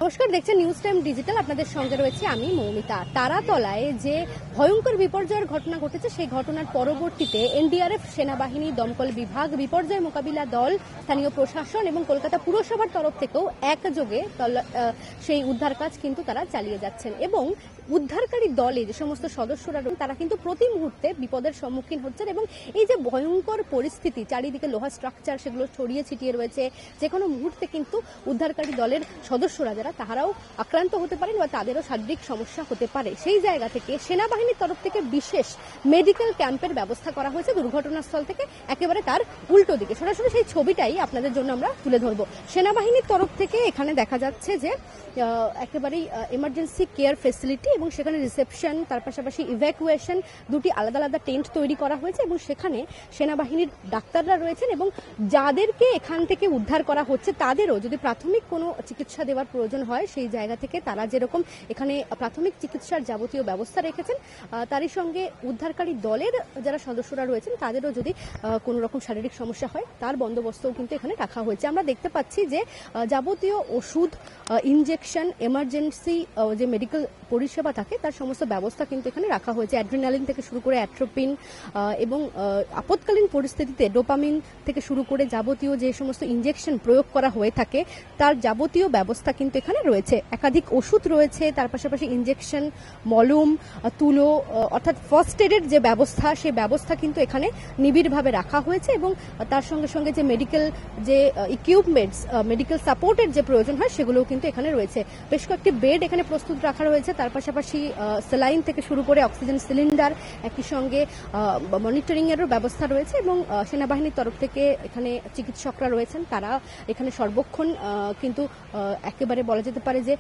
নমস্কার, দেখছেন news time digital. আপনাদের সঙ্গে রয়েছে আমি মৌমিতা। তারাতলায় যে ভয়ঙ্কর বিপর্যয়ের ঘটনা ঘটেছে সেই ঘটনার পরবর্তীতে এনডিআরএফ, সেনাবাহিনী, দমকল বিভাগ, বিপর্যয় মোকাবিলা দল, স্থানীয় প্রশাসন এবং কলকাতা পুরসভার তরফ থেকেও একযোগে সেই উদ্ধার কাজ কিন্তু তারা চালিয়ে যাচ্ছেন এবং উদ্ধারকারী দলে যে সমস্ত সদস্যরা রয়েছে তারা কিন্তু প্রতি মুহূর্তে বিপদের সম্মুখীন হচ্ছেন এবং এই যে ভয়ঙ্কর পরিস্থিতি, চারিদিকে লোহা স্ট্রাকচার সেগুলো ছড়িয়ে ছিটিয়ে রয়েছে, যে কোনো মুহূর্তে কিন্তু উদ্ধারকারী দলের সদস্যরা যারা তাহারাও আক্রান্ত হতে পারেন বা তাদেরও শারীরিক সমস্যা হতে পারে। সেই জায়গা থেকে সেনাবাহিনীর তরফ থেকে বিশেষ মেডিকেল ক্যাম্পের ব্যবস্থা করা হয়েছে দুর্ঘটনাস্থল থেকে একেবারে তার উল্টো দিকে। সরাসরি সেই ছবিটাই আপনাদের জন্য আমরা তুলে ধরবো। সেনাবাহিনীর তরফ থেকে এখানে দেখা যাচ্ছে যে একেবারেই এমার্জেন্সি কেয়ার ফেসিলিটি এবং সেখানে রিসেপশন, তার পাশাপাশি ইভ্যাকুয়েশন, দুটি আলাদা আলাদা টেন্ট তৈরি করা হয়েছে এবং সেখানে সেনাবাহিনীর ডাক্তাররা রয়েছেন এবং যাদেরকে এখান থেকে উদ্ধার করা হচ্ছে তাদেরও যদি প্রাথমিক কোনো চিকিৎসা দেওয়ার প্রয়োজন হয় সেই জায়গা থেকে তারা যেরকম এখানে প্রাথমিক চিকিৎসার যাবতীয় ব্যবস্থা রেখেছেন, তারই সঙ্গে উদ্ধারকারী দলের যারা সদস্যরা রয়েছেন তাদেরও যদি কোনো রকম শারীরিক সমস্যা হয় তার বন্দোবস্তও কিন্তু এখানে রাখা হয়েছে। আমরা দেখতে পাচ্ছি যে যাবতীয় ওষুধ, ইনজেকশন, এমার্জেন্সি যে মেডিকেল পরিষেবা থাকে তার সমস্ত ব্যবস্থা কিন্তু এখানে রাখা হয়েছে। অ্যাড্রিনালিন থেকে শুরু করে অ্যাট্রোপিন এবং আপৎকালীন পরিস্থিতিতে ডোপামিন থেকে শুরু করে যাবতীয় যে সমস্ত ইনজেকশন প্রয়োগ করা হয়ে থাকে তার যাবতীয় ব্যবস্থা কিন্তু এখানে রয়েছে। একাধিক ওষুধ রয়েছে, তার পাশাপাশি ইনজেকশন, মলম, তুলো, অর্থাৎ ফার্স্ট এডের যে ব্যবস্থা সেই ব্যবস্থা কিন্তু এখানে নিবিড়ভাবে রাখা হয়েছে এবং তার সঙ্গে সঙ্গে যে মেডিকেল যে ইকুইপমেন্টস, মেডিকেল সাপোর্টের যে প্রয়োজন হয় সেগুলোও কিন্তু এখানে রয়েছে। বেশ কয়েকটি বেড এখানে প্রস্তুত রাখা রয়েছে, তার পাশাপাশি স্যালাইন থেকে শুরু করে অক্সিজেন সিলিন্ডার, একই সঙ্গে মনিটরিং এরও ব্যবস্থা রয়েছে এবং সেনাবাহিনীর তরফ থেকে এখানে চিকিৎসকরা রয়েছেন, তারা এখানে সর্বক্ষণ কিন্তু একেবারে বলা যেতে পারে যে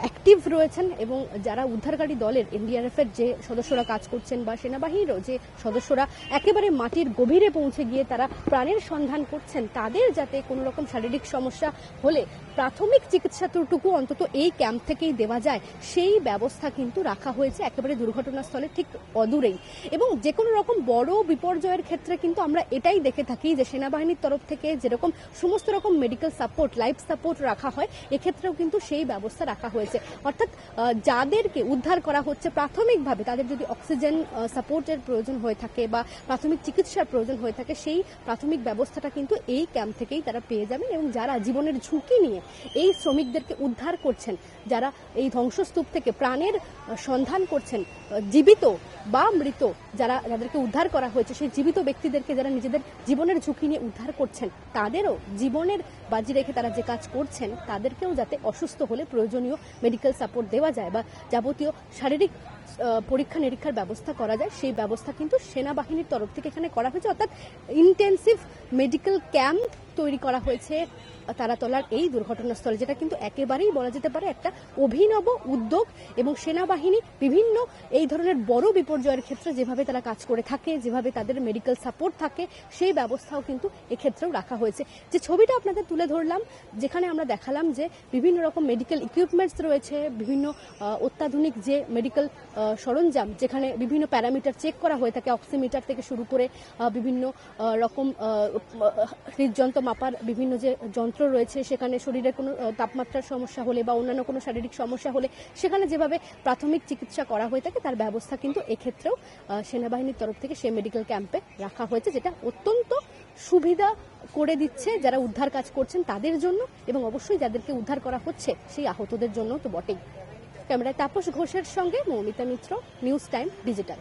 অ্যাক্টিভ রয়েছেন এবং যারা উদ্ধারকারী দলের এনডিআরএফ এর যে সদস্যরা কাজ করছেন বা সেনাবাহিনীরও যে সদস্যরা একেবারে মাটির গভীরে পৌঁছে গিয়ে তারা প্রাণের সন্ধান করছেন, তাদের যাতে কোনো রকম শারীরিক সমস্যা হলে প্রাথমিক চিকিৎসাটুকু অন্তত এই ক্যাম্প থেকেই দেওয়া যায় সেই ব্যবস্থা কিন্তু রাখা হয়েছে একেবারে দুর্ঘটনাস্থলে ঠিক অদূরেই। এবং যে কোনো রকম বড় বিপর্যয়ের ক্ষেত্রে কিন্তু আমরা এটাই দেখে থাকি যে সেনাবাহিনীর তরফ থেকে যেরকম সমস্ত রকম মেডিকেল সাপোর্ট, লাইফ সাপোর্ট রাখা হয়, এক্ষেত্রেও কিন্তু সেই ব্যবস্থা রাখা হয়েছে। অর্থাৎ যাদেরকে উদ্ধার করা হচ্ছে প্রাথমিকভাবে তাদের যদি অক্সিজেন সাপোর্টের প্রয়োজন হয়ে থাকে বা প্রাথমিক চিকিৎসার প্রয়োজন হয়ে থাকে সেই প্রাথমিক ব্যবস্থাটা কিন্তু এই ক্যাম্প থেকেই তারা পেয়ে যাবেন এবং যারা জীবনের ঝুঁকি নিয়ে এই শ্রমিকদেরকে উদ্ধার করছেন, যারা এই ধ্বংসস্তূপ থেকে প্রাণের সন্ধান করছেন, জীবিত বা মৃত যাদেরকে উদ্ধার করা হয়েছে সেই জীবিত ব্যক্তিদেরকে যারা নিজেদের জীবনের ঝুঁকি নিয়ে উদ্ধার করছেন তাদেরও জীবনের বাজি রেখে তারা যে কাজ করছেন তাদেরকেও যাতে অসুস্থ হলে প্রয়োজনীয় মেডিকেল সাপোর্ট দেওয়া যায় বা যাবতীয় শারীরিক পরীক্ষা নিরীক্ষার ব্যবস্থা করা যায় সেই ব্যবস্থা কিন্তু সেনাবাহিনীর তরফ থেকে এখানে করা হয়েছে। অর্থাৎ ইন্টেন্সিভ মেডিকেল ক্যাম্প তৈরি করা হয়েছে তারাতলার এই দুর্ঘটনাস্থলে, যেটা কিন্তু একেবারেই বলা যেতে পারে একটা অভিনব উদ্যোগ এবং সেনাবাহিনী বিভিন্ন এই ধরনের বড় বিপর্যয়ের ক্ষেত্রে যেভাবে তারা কাজ করে থাকে, যেভাবে তাদের মেডিকেল সাপোর্ট থাকে সেই ব্যবস্থাও কিন্তু এক্ষেত্রেও রাখা হয়েছে। যে ছবিটা আপনাদের তুলে ধরলাম, যেখানে আমরা দেখালাম যে বিভিন্ন রকম মেডিকেল ইকুইপমেন্টস রয়েছে, বিভিন্ন অত্যাধুনিক যে মেডিকেল সরঞ্জাম, যেখানে বিভিন্ন প্যারামিটার চেক করা হয়ে থাকে, অক্সিমিটার থেকে শুরু করে বিভিন্ন রকম হৃদযন্ত্র মাপার বিভিন্ন যে যন্ত্র রয়েছে, সেখানে শরীরের কোনো তাপমাত্রার সমস্যা হলে বা অন্যান্য কোনো শারীরিক সমস্যা হলে সেখানে যেভাবে প্রাথমিক চিকিৎসা করা হয়ে থাকে তার ব্যবস্থা কিন্তু এক্ষেত্রেও সেনাবাহিনীর তরফ থেকে সেই মেডিকেল ক্যাম্পে রাখা হয়েছে, যেটা অত্যন্ত সুবিধা করে দিচ্ছে যারা উদ্ধার কাজ করছেন তাদের জন্য এবং অবশ্যই যাদেরকে উদ্ধার করা হচ্ছে সেই আহতদের জন্য তো বটেই। ক্যামেরায় তাপস ঘোষের সঙ্গে মৌমিতা মিত্র, নিউজ টাইম ডিজিটাল।